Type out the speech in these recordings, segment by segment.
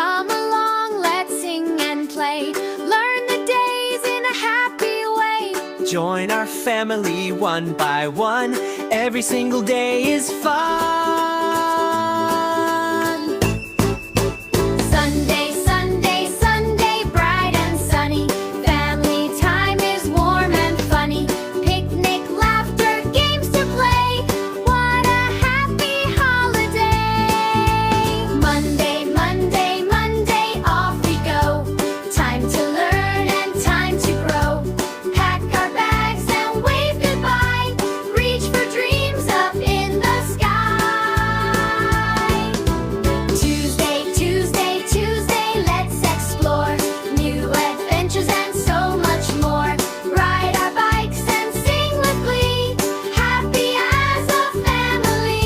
Come along, let's sing and play. Learn the days in a happy way. Join our family one by one. Every single day is fun. Sunday, Sunday, Sunday, bright and sunny. Family time is warm and funny. Picnic, laughter, games to play. What a happy holiday. Monday, Monday, Monday, off we go. Time to learn and time to grow. Pack our bags and wave goodbye. Reach for dreams up in the sky. Tuesday, Tuesday, Tuesday, let's explore. New adventures and so much more. Ride our bikes and sing with glee. Happy as a family.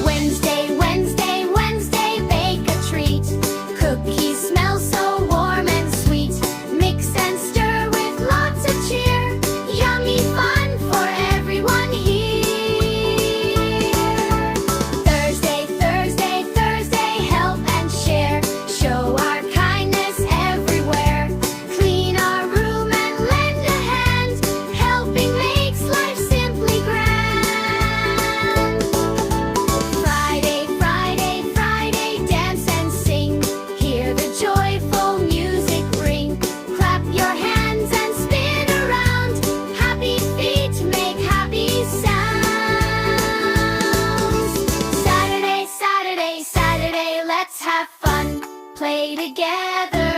Wednesday, Wednesday, Wednesday, bake a treat. Cookies smell so warm and sweet. Mix and stir with lots of cheer. Yummy fun for everyone here. Thursday, Thursday, Thursday, help and share. Show our kindness everywhere. Clean our room and lend a hand. Helping makes life simply grand. Friday, Friday, Friday, dance and sing. Hear the joyful music ring. Clap your hands and spin around. Happy feet make happy sounds. Saturday, Saturday, Saturday, let's have fun. Play together